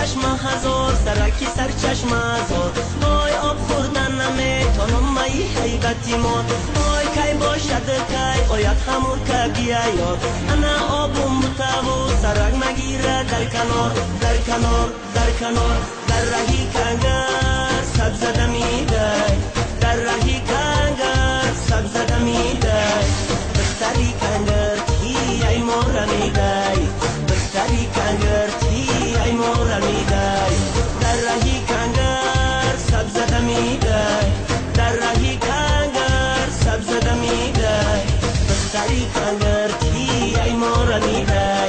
چشم هزار سرکی سر چشم هزار وای آب خوردن نمیتونم مایی حیبتی مار وای کی باشد کی باید همون که بیاید انا آبم بتاو سرک مگیره در کنار در کنار در کنار در رهی کنگر سبز دمیده در رهی کنگر سبز دمیده بستری کنگر تی ای مورمیده بستری کنگر تی ای مورمیده در رهی کنگر سبز دمیده در رهی کنگر سبز دمیده بستری کنگر تی ای مورمیده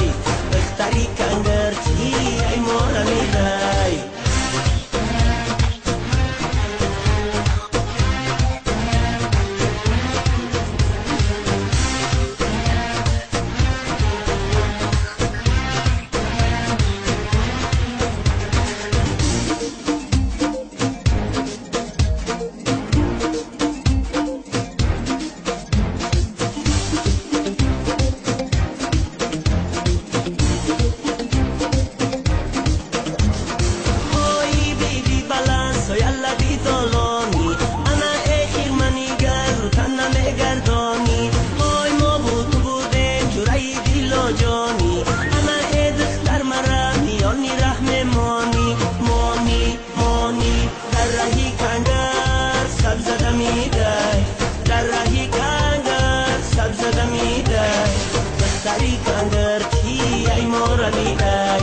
بستری کنگر تی ای مورمیده بستری کنگر تی ای مورمیده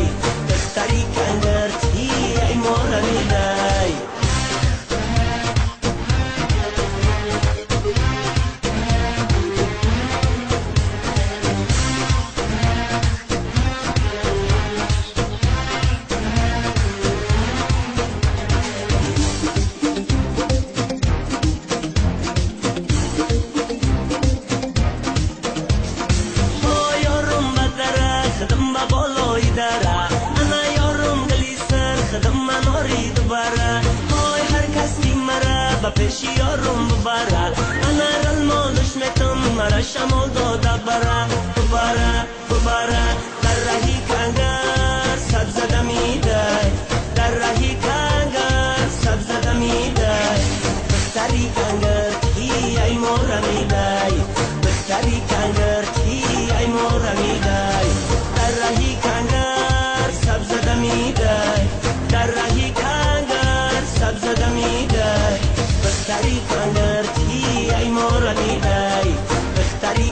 بستری کنگر تی ای مورمیده خدم بالای دره انا یارم گلی سر خدم من آرید بره های هر کسی مره با پیش یارم ببره انا رل مالش میتم مرا شمال داده بره ببره ببره در رهی کنگر سبز دمیده در رهی کنگر سبز دمیده بستری کنگر تی ای مورمیده بستری کنگر تی ای مورمیده در رهی کنگر سبز دمیده در رهی کنگر سبز دمیده بستری کنگر تی ای مورمیده بستری